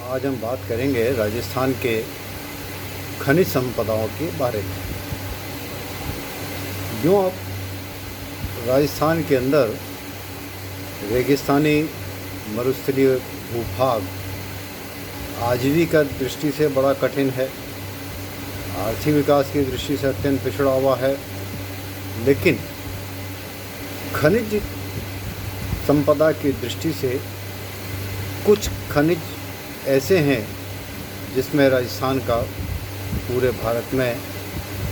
आज हम बात करेंगे राजस्थान के खनिज संपदाओं के बारे में। यूँ अब राजस्थान के अंदर रेगिस्तानी मरुस्थलीय भूभाग आजीविका दृष्टि से बड़ा कठिन है, आर्थिक विकास की दृष्टि से अत्यंत पिछड़ा हुआ है, लेकिन खनिज संपदा की दृष्टि से कुछ खनिज ऐसे हैं जिसमें राजस्थान का पूरे भारत में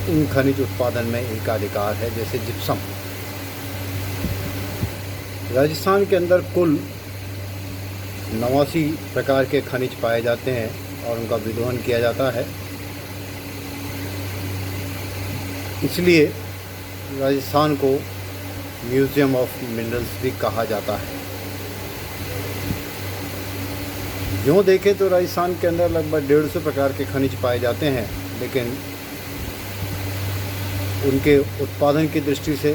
इन खनिज उत्पादन में एकाधिकार है। जैसे जिप्सम, राजस्थान के अंदर कुल 89 प्रकार के खनिज पाए जाते हैं और उनका विदोहन किया जाता है। इसलिए राजस्थान को म्यूज़ियम ऑफ मिनरल्स भी कहा जाता है। यूँ देखें तो राजस्थान के अंदर लगभग 150 प्रकार के खनिज पाए जाते हैं, लेकिन उनके उत्पादन की दृष्टि से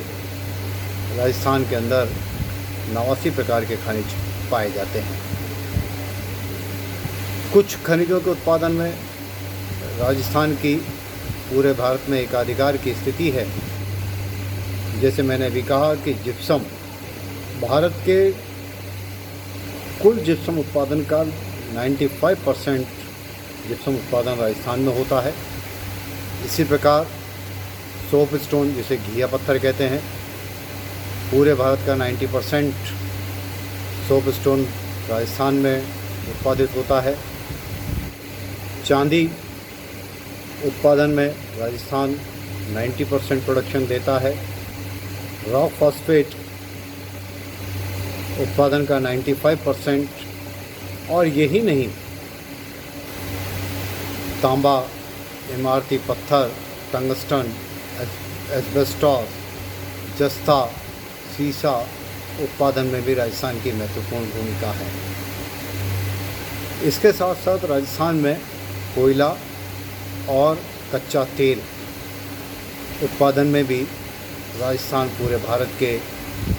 राजस्थान के अंदर 89 प्रकार के खनिज पाए जाते हैं। कुछ खनिजों के उत्पादन में राजस्थान की पूरे भारत में एकाधिकार की स्थिति है। जैसे मैंने अभी कहा कि जिप्सम, भारत के कुल जिप्सम उत्पादन का 95% जिप्सम उत्पादन राजस्थान में होता है। इसी प्रकार सोप स्टोन, जिसे घिया पत्थर कहते हैं, पूरे भारत का 90% सोप स्टोन राजस्थान में उत्पादित होता है। चांदी उत्पादन में राजस्थान 90% प्रोडक्शन देता है। रॉक फॉस्फेट उत्पादन का 95%, और यही नहीं, तांबा, इमारती पत्थर, टंगस्टन, एस्बेस्टॉस, जस्ता, सीसा उत्पादन में भी राजस्थान की महत्वपूर्ण भूमिका है। इसके साथ साथ राजस्थान में कोयला और कच्चा तेल उत्पादन में भी राजस्थान पूरे भारत के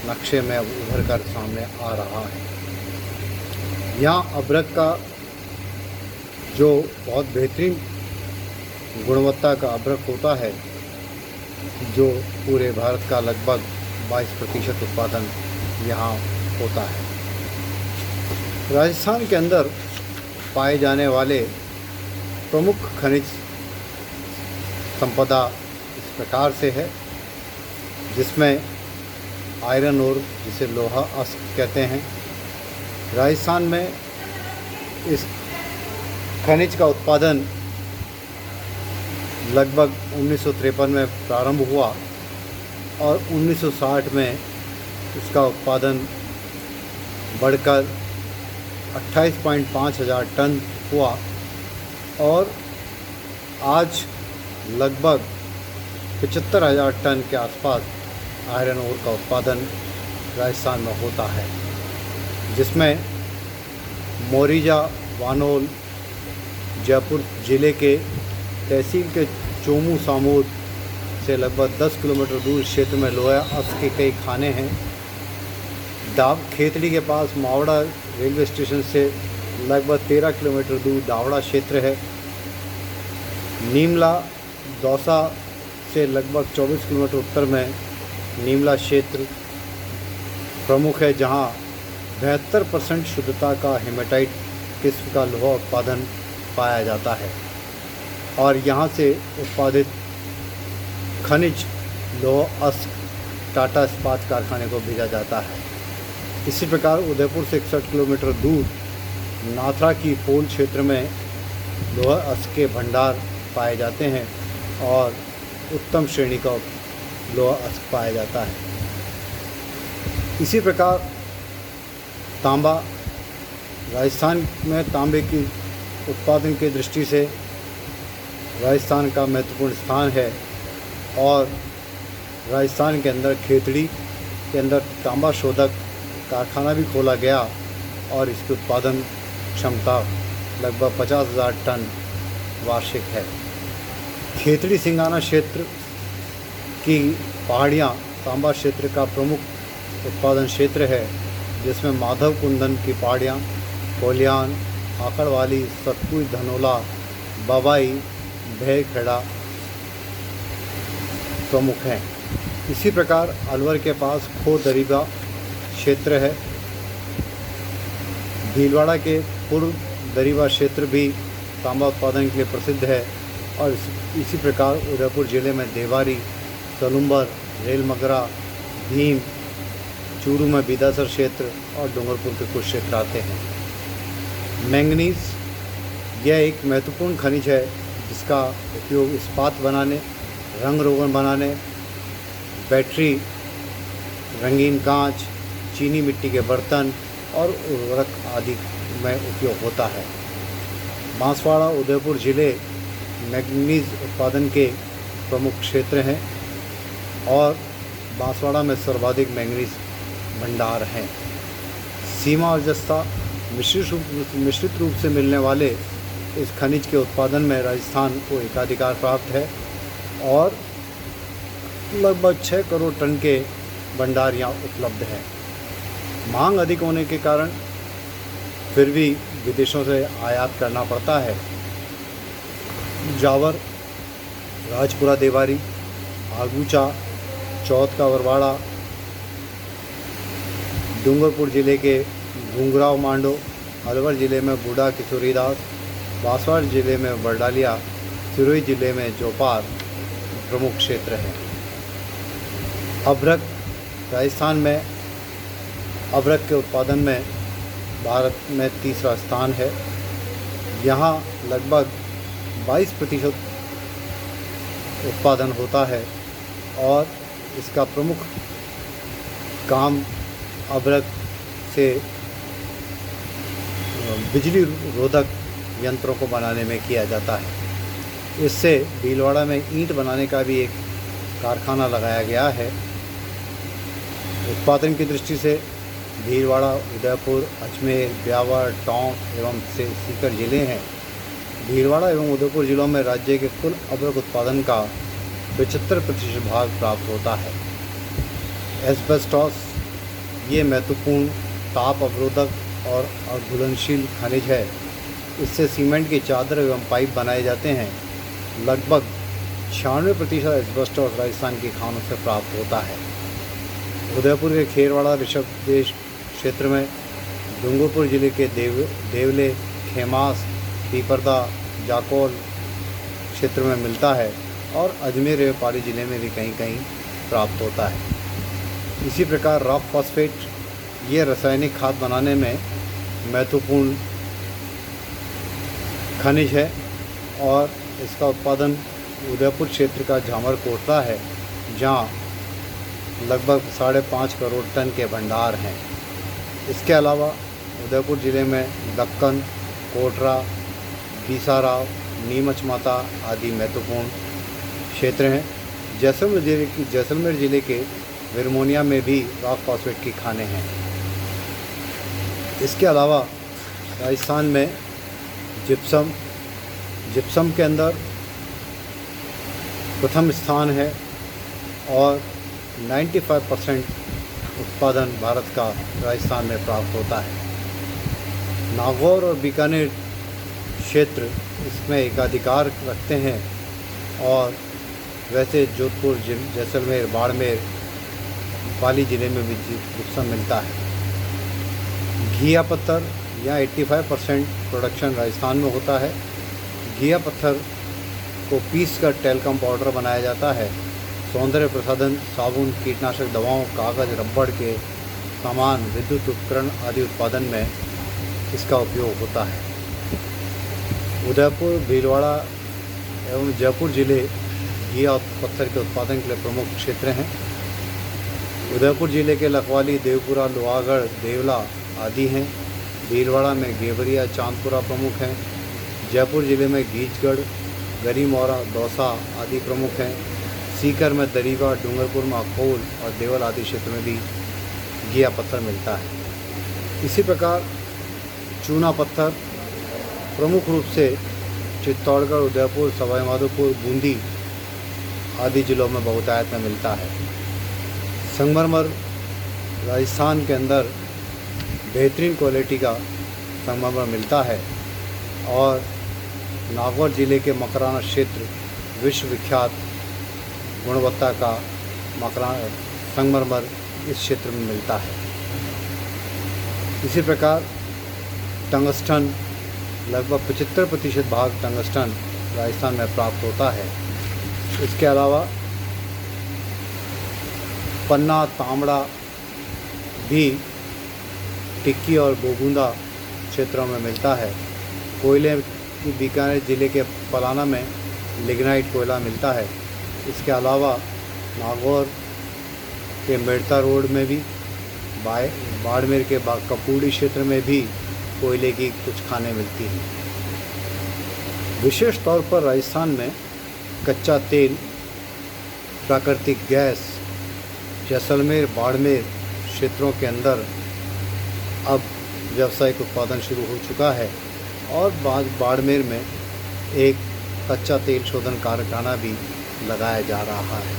नक्शे में उभर कर सामने आ रहा है। यहाँ अभ्रक का जो बहुत बेहतरीन गुणवत्ता का अभ्रक होता है, जो पूरे भारत का लगभग 22% उत्पादन यहाँ होता है। राजस्थान के अंदर पाए जाने वाले प्रमुख खनिज संपदा इस प्रकार से है, जिसमें आयरन ओर, जिसे लोहा अस्क कहते हैं। राजस्थान में इस खनिज का उत्पादन लगभग 1953 में प्रारंभ हुआ और 1960 में इसका उत्पादन बढ़कर 28.5 हज़ार टन हुआ और आज लगभग 75,000 टन के आसपास आयरन ओर का उत्पादन राजस्थान में होता है, जिसमें मोरिजा, वानोल, जयपुर ज़िले के तहसील के चोमू सामोद से लगभग 10 किलोमीटर दूर क्षेत्र में लोहा अस्क के कई खाने हैं। खेतड़ी के पास मावड़ा रेलवे स्टेशन से लगभग 13 किलोमीटर दूर दावड़ा क्षेत्र है। नीमला दौसा से लगभग 24 किलोमीटर उत्तर में नीमला क्षेत्र प्रमुख है, जहां 72% शुद्धता का हेमेटाइट किस्म का लोहा उत्पादन पाया जाता है और यहां से उत्पादित खनिज लोहा अस्क टाटा इस्पात कारखाने को भेजा जाता है। इसी प्रकार उदयपुर से 61 किलोमीटर दूर नाथरा की पोल क्षेत्र में लोहा अस्क के भंडार पाए जाते हैं और उत्तम श्रेणी का लोहा अस्क पाया जाता है। इसी प्रकार तांबा, राजस्थान में तांबे की उत्पादन की दृष्टि से राजस्थान का महत्वपूर्ण स्थान है और राजस्थान के अंदर खेतड़ी के अंदर तांबा शोधक कारखाना भी खोला गया और इसकी उत्पादन क्षमता लगभग 50,000 टन वार्षिक है। खेतड़ी सिंगाना क्षेत्र की पहाड़ियाँ तांबा क्षेत्र का प्रमुख उत्पादन क्षेत्र है, जिसमें माधव कुंदन की पहाड़ियाँ, कोलियान, आकड़वाली, सतपुई, धनोला, बवाई, भयखेड़ा प्रमुख हैं। इसी प्रकार अलवर के पास खो दरीबा क्षेत्र है। भीलवाड़ा के पूर्व दरीबा क्षेत्र भी तांबा उत्पादन के लिए प्रसिद्ध है। और इसी प्रकार उदयपुर ज़िले में देवारी, सलूम्बर, रेलमगरा, भीम, चूरू में बीदासर क्षेत्र और डूंगरपुर के कुछ क्षेत्र आते हैं। मैंगनीज यह एक महत्वपूर्ण खनिज है जिसका उपयोग इस्पात बनाने, रंग रोगन बनाने, बैटरी, रंगीन कांच, चीनी मिट्टी के बर्तन और उर्वरक आदि में उपयोग होता है। बांसवाड़ा उदयपुर ज़िले मैंगनीज उत्पादन के प्रमुख क्षेत्र हैं और बांसवाड़ा में सर्वाधिक मैंगनीज भंडार हैं। सीमा और जस्ता मिश्रित रूप से मिलने वाले इस खनिज के उत्पादन में राजस्थान को एकाधिकार प्राप्त है और लगभग 6 करोड़ टन के भंडार यहाँ उपलब्ध हैं। मांग अधिक होने के कारण फिर भी विदेशों से आयात करना पड़ता है। जावर, राजपुरा देवारी, आगूचा, चौथ का बरवाड़ा, डूंगरपुर ज़िले के घुंघराव मांडो, अलवर ज़िले में बूढ़ा किशोरीदास, बांसवाड़ा ज़िले में बरडालिया, सिरोही ज़िले में चौपार प्रमुख क्षेत्र हैं। अभ्रक, राजस्थान में अभ्रक के उत्पादन में भारत में तीसरा स्थान है। यहाँ लगभग 22% उत्पादन होता है और इसका प्रमुख काम अभ्रक से बिजली रोधक यंत्रों को बनाने में किया जाता है। इससे भीलवाड़ा में ईंट बनाने का भी एक कारखाना लगाया गया है। उत्पादन की दृष्टि से भीलवाड़ा, उदयपुर, अजमेर, ब्यावर, टोंक एवं सीकर ज़िले हैं। भीलवाड़ा एवं उदयपुर ज़िलों में राज्य के कुल अभ्रक उत्पादन का 75% भाग प्राप्त होता है। एस्बेस्टॉस ये महत्वपूर्ण ताप अवरोधक और अघुलनशील खनिज है। इससे सीमेंट की चादर एवं पाइप बनाए जाते हैं। लगभग 96% एस्बेस्टॉस राजस्थान की खानों से प्राप्त होता है। उदयपुर के खेरवाड़ा ऋषभदेश क्षेत्र में, डूंगरपुर ज़िले के देवले, खेमास, पीपरदा, जाकोल क्षेत्र में मिलता है और अजमेर एवं पाली ज़िले में भी कहीं कहीं प्राप्त होता है। इसी प्रकार रॉक फॉस्फेट ये रासायनिक खाद बनाने में महत्वपूर्ण खनिज है और इसका उत्पादन उदयपुर क्षेत्र का झामर कोटला है, जहाँ लगभग 5.5 करोड़ टन के भंडार हैं। इसके अलावा उदयपुर ज़िले में दक्कन, कोटरा, बीसाराव, नीमच माता आदि महत्वपूर्ण क्षेत्र हैं। जैसलमेर ज़िले के विरमोनिया में भी रॉक फॉस्फेट की खानें हैं। इसके अलावा राजस्थान में जिप्सम के अंदर प्रथम स्थान है और 95% उत्पादन भारत का राजस्थान में प्राप्त होता है। नागौर और बीकानेर क्षेत्र इसमें एकाधिकार रखते हैं और वैसे जोधपुर, जैसलमेर, बाड़मेर, पाली ज़िले में भी जिप्सम मिलता है। घिया पत्थर यहाँ 85% प्रोडक्शन राजस्थान में होता है। घिया पत्थर को पीस कर टेलकम पाउडर बनाया जाता है। सौंदर्य प्रसाधन, साबुन, कीटनाशक दवाओं, कागज़, रबड़ के सामान, विद्युत उपकरण आदि उत्पादन में इसका उपयोग होता है। उदयपुर, भीलवाड़ा एवं जयपुर ज़िले घिया पत्थर के उत्पादन के लिए प्रमुख क्षेत्र हैं। उदयपुर ज़िले के लखवाली, देवपुरा, लोहागढ़, देवला आदि हैं। भीलवाड़ा में गेवरिया, चांदपुरा प्रमुख हैं। जयपुर ज़िले में गीचगढ़, गरीमौरा, दौसा आदि प्रमुख हैं। सीकर में दरीबा, डूंगरपुर में अखोल और देवल आदि क्षेत्र में भी घिया पत्थर मिलता है। इसी प्रकार चूना पत्थर प्रमुख रूप से चित्तौड़गढ़, उदयपुर, सवाई माधोपुर, बूंदी आदि जिलों में बहुतायत में मिलता है। संगमरमर राजस्थान के अंदर बेहतरीन क्वालिटी का संगमरमर मिलता है और नागौर जिले के मकराना क्षेत्र विश्वविख्यात गुणवत्ता का मकराना संगमरमर इस क्षेत्र में मिलता है। इसी प्रकार टंगस्टन लगभग 75% भाग टंगस्टन राजस्थान में प्राप्त होता है। इसके अलावा पन्ना तांबड़ा भी टिक्की और बोगुंदा क्षेत्रों में मिलता है। कोयले की बीकानेर जिले के पलाना में लिग्नाइट कोयला मिलता है। इसके अलावा नागौर के मेड़ता रोड में भी, बाड़मेर के कपूड़ी क्षेत्र में भी कोयले की कुछ खानें मिलती हैं। विशेष तौर पर राजस्थान में कच्चा तेल, प्राकृतिक गैस जैसलमेर बाड़मेर क्षेत्रों के अंदर अब व्यावसायिक उत्पादन शुरू हो चुका है और बाड़मेर में एक कच्चा तेल शोधन कारखाना भी लगाया जा रहा है।